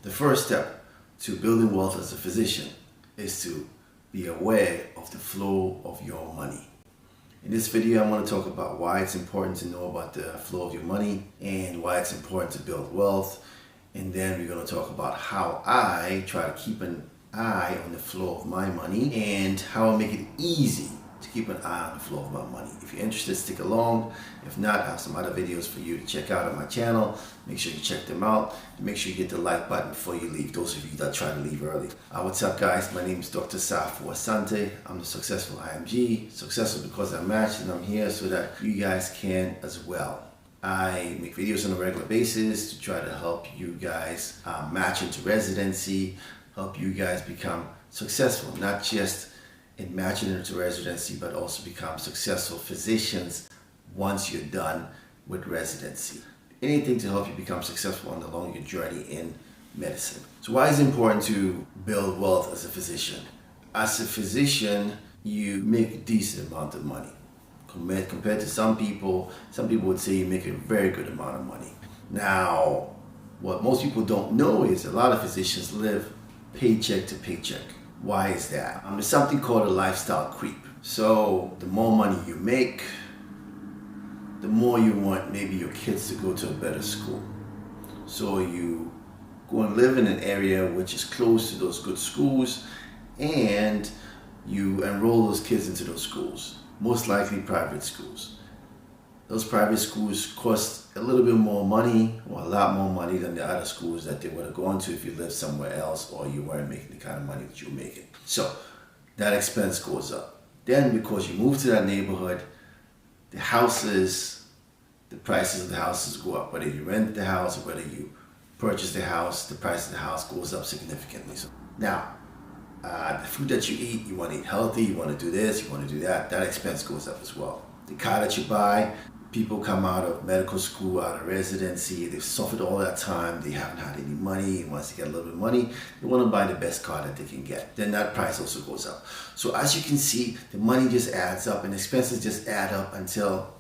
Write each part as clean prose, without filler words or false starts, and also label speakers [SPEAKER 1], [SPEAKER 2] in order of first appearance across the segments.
[SPEAKER 1] The first step to building wealth as a physician is to be aware of the flow of your money. In this video, I want to talk about why it's important to know about the flow of your money and why it's important to build wealth. And then we're going to talk about how I try to keep an eye on the flow of my money and how I make it easy to keep an eye on the flow of my money. If you're interested, stick along. If not, I have some other videos for you to check out on my channel. Make sure you check them out. And make sure you hit the like button before you leave, those of you that try to leave early. What's up, guys? My name is Dr. Safu Asante. I'm the Successful IMG. Successful because I'm matched, and I'm here so that you guys can as well. I make videos on a regular basis to try to help you guys match into residency, help you guys become successful, not just in matching into residency, but also become successful physicians once you're done with residency. Anything to help you become successful on the longer journey in medicine. So why is it important to build wealth as a physician? As a physician, you make a decent amount of money. Compared to some people would say you make a very good amount of money. Now, what most people don't know is a lot of physicians live paycheck to paycheck. Why is that? There's something called a lifestyle creep. So the more money you make, the more you want maybe your kids to go to a better school. So you go and live in an area which is close to those good schools, and you enroll those kids into those schools, most likely private schools. Those private schools cost a little bit more money, or a lot more money than the other schools that they would have gone to if you lived somewhere else or you weren't making the kind of money that you were making. So that expense goes up. Then because you move to that neighborhood, the prices of the houses go up. Whether you rent the house or whether you purchase the house, the price of the house goes up significantly. So now, the food that you eat, you want to eat healthy, you want to do this, you want to do that, that expense goes up as well. The car that you buy, people come out of medical school, out of residency, they've suffered all that time, they haven't had any money, and once they get a little bit of money, they want to buy the best car that they can get. Then that price also goes up. So as you can see, the money just adds up and expenses just add up until,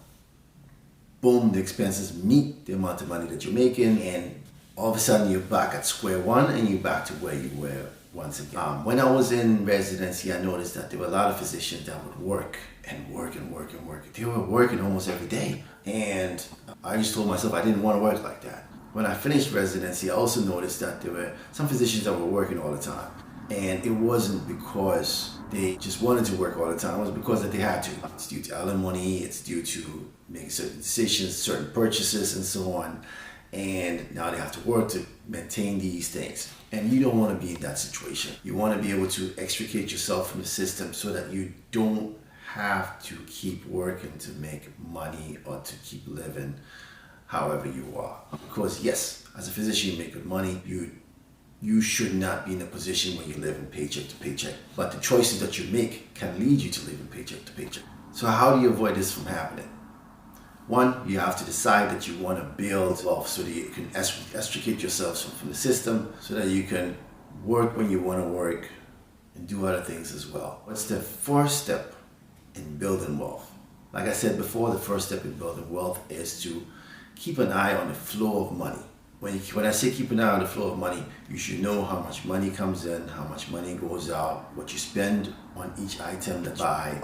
[SPEAKER 1] boom, the expenses meet the amount of money that you're making, and all of a sudden you're back at square one and you're back to where you were once again. When I was in residency, I noticed that there were a lot of physicians that would work and work and work and work. They were working almost every day. And I just told myself I didn't want to work like that. When I finished residency, I also noticed that there were some physicians that were working all the time. And it wasn't because they just wanted to work all the time. It was because that they had to. It's due to alimony, it's due to making certain decisions, certain purchases, and so on. And now they have to work to maintain these things. And you don't want to be in that situation. You want to be able to extricate yourself from the system so that you don't have to keep working to make money or to keep living however you are. Because yes, as a physician you make good money. You should not be in a position where you live in paycheck to paycheck. But the choices that you make can lead you to live in paycheck to paycheck. So how do you avoid this from happening? One, you have to decide that you want to build wealth so that you can extricate yourself from the system, so that you can work when you want to work and do other things as well. What's the first step in building wealth? Like I said before, the first step in building wealth is to keep an eye on the flow of money. When I say keep an eye on the flow of money, you should know how much money comes in, how much money goes out, what you spend on each item that you buy,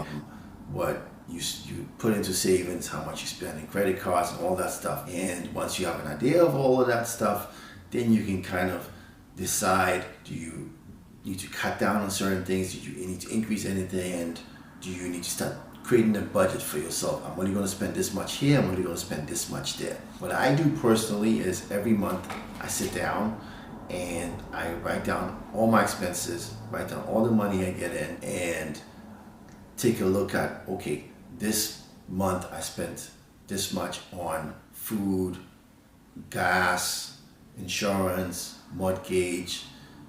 [SPEAKER 1] what you put into savings, how much you spend in credit cards and all that stuff. And once you have an idea of all of that stuff, then you can kind of decide, do you need to cut down on certain things? Do you need to increase anything? And do you need to start creating a budget for yourself? I'm only going to spend this much here, I'm only going to spend this much there. What I do personally is every month I sit down and I write down all my expenses, write down all the money I get in, and take a look at, okay, this month I spent this much on food, gas, insurance, mortgage,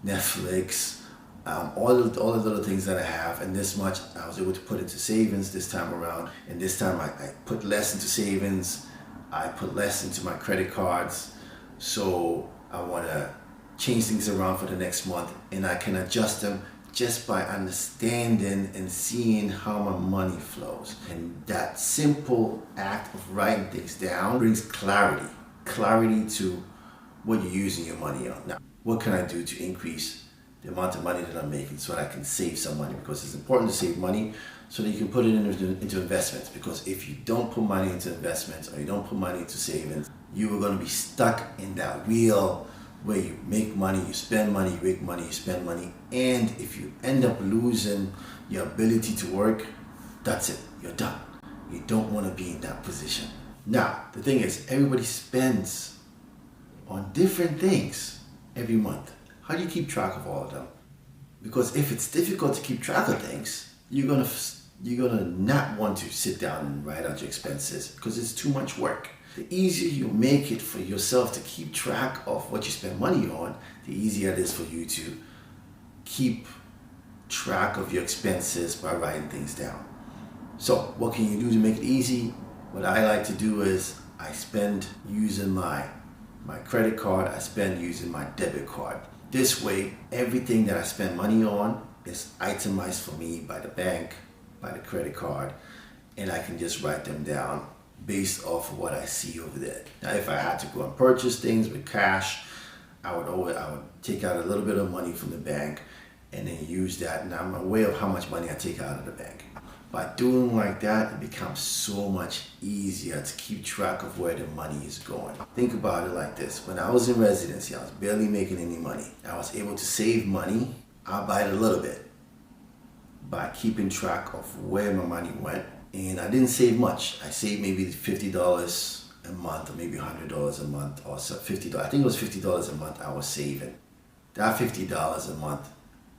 [SPEAKER 1] Netflix, all the little things that I have, and this much I was able to put into savings this time around. And this time I put less into savings, I put less into my credit cards. So I want to change things around for the next month, and I can adjust them just by understanding and seeing how my money flows. And that simple act of writing things down brings clarity to what you're using your money on. Now, what can I do to increase the amount of money that I'm making so that I can save some money, because it's important to save money so that you can put it into investments. Because if you don't put money into investments or you don't put money into savings, you are going to be stuck in that wheel where you make money, you spend money, you make money, you spend money, and if you end up losing your ability to work, that's it, you're done. You don't want to be in that position. Now, the thing is, everybody spends on different things every month. How do you keep track of all of them? Because if it's difficult to keep track of things, you're gonna not want to sit down and write out your expenses because it's too much work. The easier you make it for yourself to keep track of what you spend money on, the easier it is for you to keep track of your expenses by writing things down. So what can you do to make it easy? What I like to do is I spend using my credit card, I spend using my debit card. This way, everything that I spend money on is itemized for me by the bank, by the credit card, and I can just write them down based off of what I see over there. Now, if I had to go and purchase things with cash, I would take out a little bit of money from the bank and then use that, and I'm aware of how much money I take out of the bank. By doing like that, it becomes so much easier to keep track of where the money is going. Think about it like this. When I was in residency, I was barely making any money. I was able to save money, albeit a little bit, by keeping track of where my money went. And I didn't save much. I saved maybe $50 a month, or maybe $100 a month, or $50. I think it was $50 a month I was saving. That $50 a month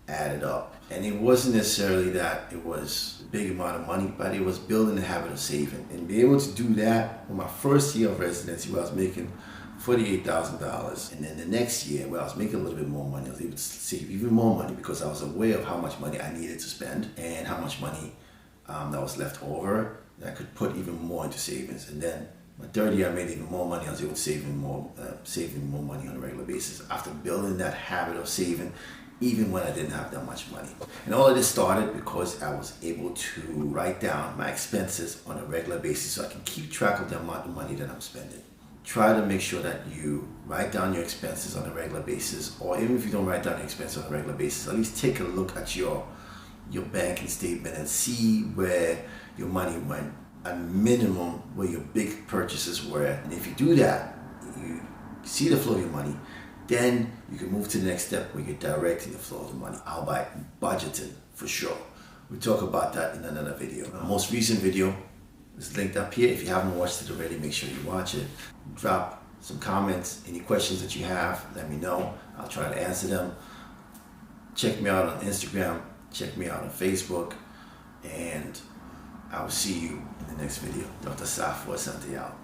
[SPEAKER 1] added up. And it wasn't necessarily that it was a big amount of money, but it was building the habit of saving. And be able to do that in my first year of residency, where I was making $48,000. And then the next year, where I was making a little bit more money, I was able to save even more money because I was aware of how much money I needed to spend and how much money that was left over, and I could put even more into savings. And then my third year, I made even more money. I was able to save even more money on a regular basis after building that habit of saving, even when I didn't have that much money. And all of this started because I was able to write down my expenses on a regular basis so I can keep track of the amount of money that I'm spending. Try to make sure that you write down your expenses on a regular basis, or even if you don't write down your expenses on a regular basis, at least take a look at your banking statement and see where your money went, at minimum where your big purchases were. And if you do that, you see the flow of your money, then you can move to the next step where you're directing the flow of the money, albeit budgeting for sure. We'll talk about that in another video. Our most recent video is linked up here. If you haven't watched it already, make sure you watch it. Drop some comments, any questions that you have, let me know. I'll try to answer them. Check me out on Instagram, check me out on Facebook, and I will see you in the next video. Dr. Safwa Asante out.